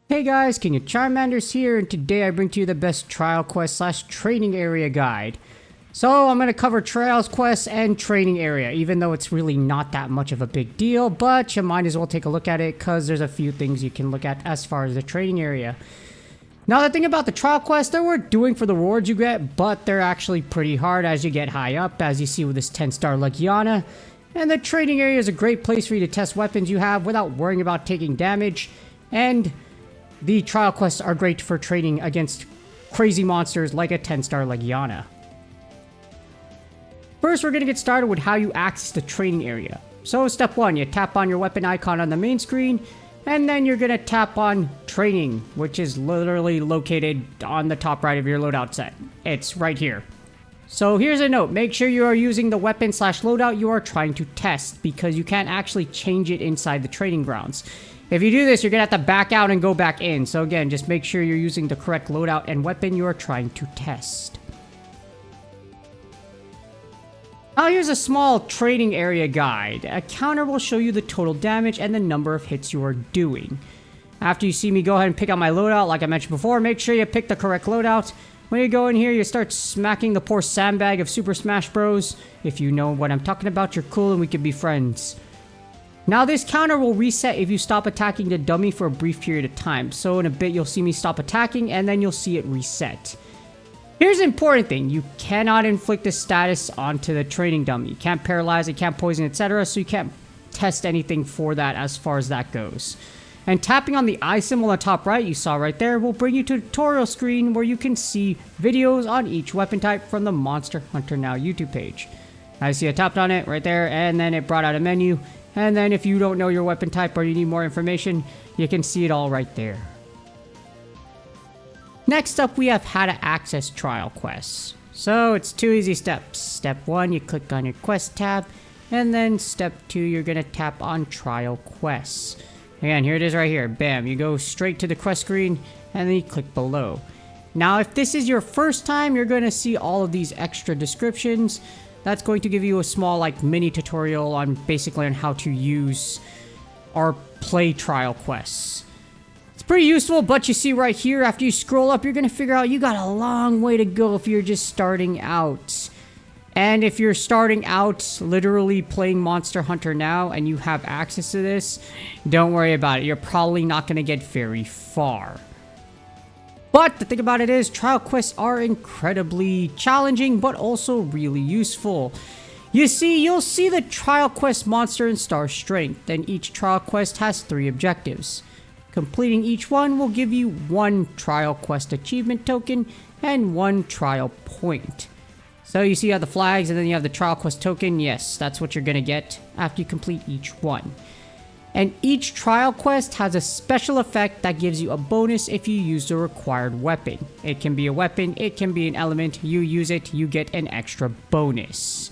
Hey guys, King of Charmanders here, and today I bring to you the best trial quest slash training area guide. So I'm going to cover trials quests and training area, even though it's really not that much of a big deal, but you might as well take a look at it because there's a few things you can look at as far as the training area. Now the thing about the trial quests, they're worth doing for the rewards you get, but they're actually pretty hard as you get high up, as you see with this 10-star Legiana. And the training area is a great place for you to test weapons you have without worrying about taking damage, and the trial quests are great for training against crazy monsters like a 10-star Legiana. First, we're going to get started with how you access the training area. So step 1, you tap on your weapon icon on the main screen, and then you're going to tap on training, which is literally located on the top right of your loadout set. It's right here. So here's a note, make sure you are using the weapon slash loadout you are trying to test, because you can't actually change it inside the training grounds. If you do this, you're going to have to back out and go back in. So again, just make sure you're using the correct loadout and weapon you are trying to test. Now here's a small training area guide. A counter will show you the total damage and the number of hits you are doing. After you see me go ahead and pick out my loadout, like I mentioned before, make sure you pick the correct loadout. When you go in here, you start smacking the poor sandbag of Super Smash Bros. If you know what I'm talking about, you're cool and we can be friends. Now this counter will reset if you stop attacking the dummy for a brief period of time. So in a bit you'll see me stop attacking and then you'll see it reset. Here's the important thing, you cannot inflict a status onto the training dummy. You can't paralyze it, can't poison, etc. So you can't test anything for that as far as that goes. And tapping on the eye symbol on the top right, you saw right there, will bring you to a tutorial screen where you can see videos on each weapon type from the Monster Hunter Now YouTube page. I see I tapped on it right there and then it brought out a menu. And then if you don't know your weapon type or you need more information, you can see it all right there. Next up, we have how to access trial quests. So it's 2 easy steps. Step 1, you click on your quest tab. And then step 2, you're going to tap on trial quests. Again, here it is right here. Bam, you go straight to the quest screen and then you click below. Now, if this is your first time, you're going to see all of these extra descriptions. That's going to give you a small mini tutorial on basically on how to use or play trial quests. It's pretty useful, but you see right here, after you scroll up, you're going to figure out you got a long way to go if you're just starting out. And if you're starting out literally playing Monster Hunter Now and you have access to this, don't worry about it. You're probably not going to get very far. But the thing about it is, trial quests are incredibly challenging, but also really useful. You see, you'll see the trial quest monster and star strength, and each trial quest has 3 objectives. Completing each one will give you 1 trial quest achievement token and 1 trial point. So you see you have the flags and then you have the trial quest token. Yes, that's what you're going to get after you complete each one. And each trial quest has a special effect that gives you a bonus if you use the required weapon. It can be a weapon, it can be an element. You use it, you get an extra bonus.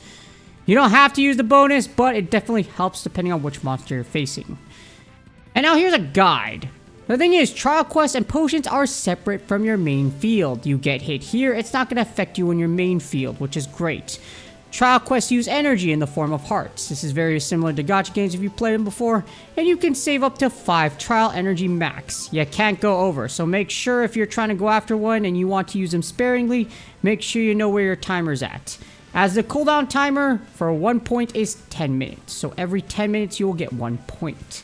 You don't have to use the bonus, but it definitely helps depending on which monster you're facing. And now here's a guide. The thing is, trial quests and potions are separate from your main field. You get hit here, it's not going to affect you in your main field, which is great. Trial quests use energy in the form of hearts. This is very similar to gacha games if you've played them before, and you can save up to 5 trial energy max. You can't go over, so make sure if you're trying to go after one and you want to use them sparingly, make sure you know where your timer's at. As the cooldown timer for 1 point is 10 minutes, so every 10 minutes you will get 1 point.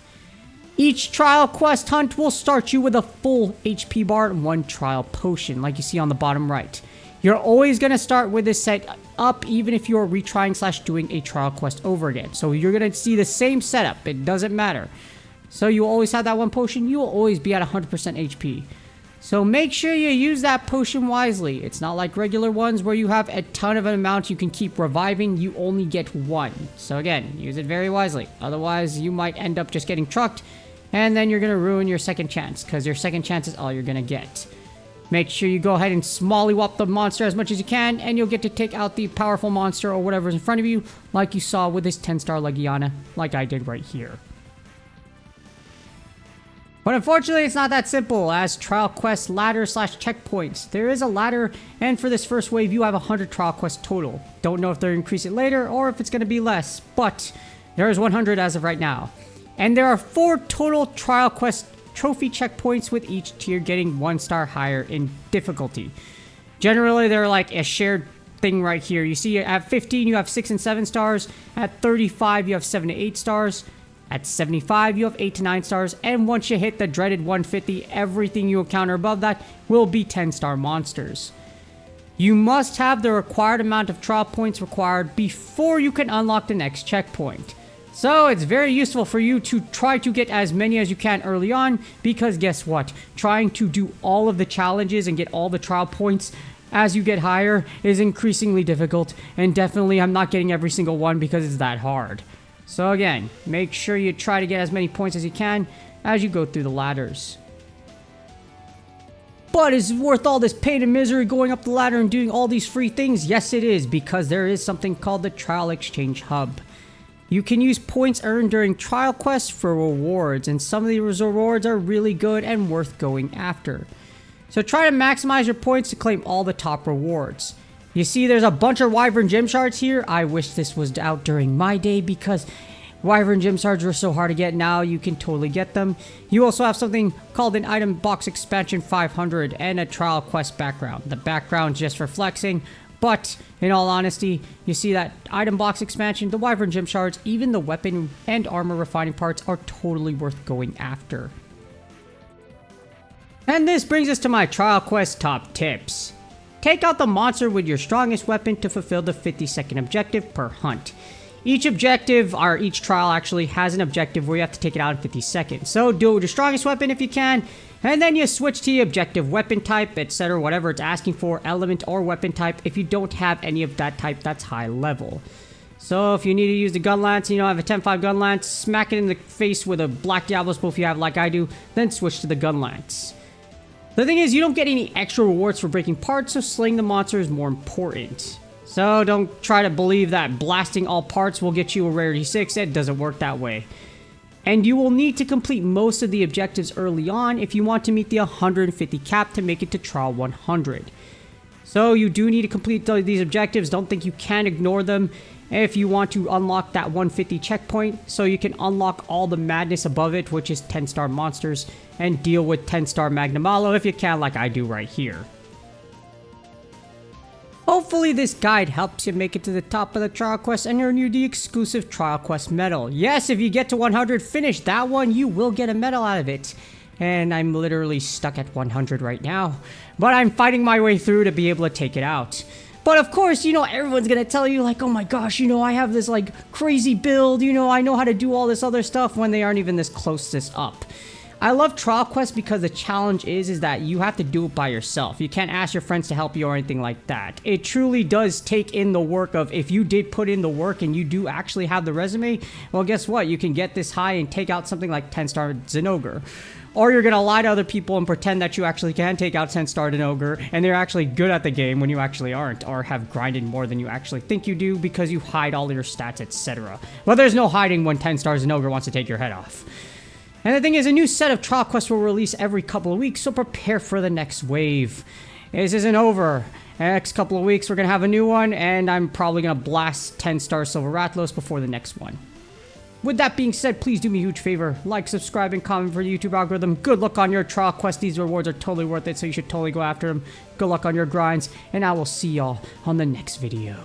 Each trial quest hunt will start you with a full HP bar and 1 trial potion, like you see on the bottom right. You're always going to start with this set up, even if you're retrying slash doing a trial quest over again. So you're going to see the same setup. It doesn't matter. So you always have that 1 potion. You will always be at 100% HP. So make sure you use that potion wisely. It's not like regular ones where you have a ton of an amount you can keep reviving. You only get 1. So again, use it very wisely. Otherwise, you might end up just getting trucked. And then you're going to ruin your second chance, because your second chance is all you're going to get. Make sure you go ahead and smallywop the monster as much as you can, and you'll get to take out the powerful monster or whatever's in front of you, like you saw with this 10-star Legiana, like I did right here. But unfortunately, it's not that simple, as trial quest ladder slash checkpoints. There is a ladder, and for this first wave, you have 100 trial quests total. Don't know if they'll increase it later, or if it's going to be less, but there is 100 as of right now. And there are 4 total trial quest trophy checkpoints, with each tier getting 1 star higher in difficulty. Generally, they're like a shared thing right here. You see at 15 you have 6 and 7 stars, at 35 you have 7 to 8 stars, at 75 you have 8 to 9 stars, and once you hit the dreaded 150, everything you encounter above that will be 10-star monsters. You must have the required amount of trial points required before you can unlock the next checkpoint. So it's very useful for you to try to get as many as you can early on, because guess what? Trying to do all of the challenges and get all the trial points as you get higher is increasingly difficult, and definitely I'm not getting every single one because it's that hard. So again, make sure you try to get as many points as you can as you go through the ladders. But is it worth all this pain and misery going up the ladder and doing all these free things? Yes, it is, because there is something called the Trial Exchange Hub. You can use points earned during trial quests for rewards, and some of these rewards are really good and worth going after. So try to maximize your points to claim all the top rewards. You see there's a bunch of Wyvern Gem Shards here. I wish this was out during my day, because Wyvern Gem Shards were so hard to get. Now you can totally get them. You also have something called an Item Box Expansion 500 and a Trial Quest background. The background's just for flexing, but in all honesty, you see that Item Box Expansion, the Wyvern Gem Shards, even the weapon and armor refining parts are totally worth going after. And this brings us to my Trial Quest top tips. Take out the monster with your strongest weapon to fulfill the 50-second objective per hunt. Each objective, or each trial actually, has an objective where you have to take it out in 50 seconds. So do it with your strongest weapon if you can, and then you switch to the objective weapon type, etc., whatever it's asking for, element or weapon type, if you don't have any of that type that's high level. So if you need to use the gun lance, you know, have a 10-5 gun lance, smack it in the face with a Black Diablo bow if you have like I do, then switch to the gun lance. The thing is, you don't get any extra rewards for breaking parts, so slaying the monster is more important. So don't try to believe that blasting all parts will get you a rarity 6. It doesn't work that way. And you will need to complete most of the objectives early on if you want to meet the 150 cap to make it to trial 100. So you do need to complete these objectives. Don't think you can ignore them if you want to unlock that 150 checkpoint, so you can unlock all the madness above it, which is 10-star monsters, and deal with 10-star Magnamalo if you can, like I do right here. Hopefully this guide helps you make it to the top of the trial quest and earn you the exclusive trial quest medal. Yes, if you get to 100, finish that one, you will get a medal out of it. And I'm literally stuck at 100 right now, but I'm fighting my way through to be able to take it out. But of course, you know, everyone's gonna tell you like, oh my gosh, you know, I have this like crazy build, you know, I know how to do all this other stuff, when they aren't even this close this up. I love trial quests because the challenge is that you have to do it by yourself. You can't ask your friends to help you or anything like that. It truly does take in the work of, if you did put in the work and you do actually have the resume, well, guess what? You can get this high and take out something like 10-star Zinogre. Or you're gonna lie to other people and pretend that you actually can take out 10-star Zinogre and they're actually good at the game when you actually aren't, or have grinded more than you actually think you do because you hide all your stats, etc. Well, there's no hiding when 10-star Zinogre wants to take your head off. And the thing is, a new set of trial quests will release every couple of weeks, so prepare for the next wave. This isn't over. Next couple of weeks, we're going to have a new one, and I'm probably going to blast 10-star Silver Rathalos before the next one. With that being said, please do me a huge favor. Like, subscribe, and comment for the YouTube algorithm. Good luck on your trial quest. These rewards are totally worth it, so you should totally go after them. Good luck on your grinds, and I will see y'all on the next video.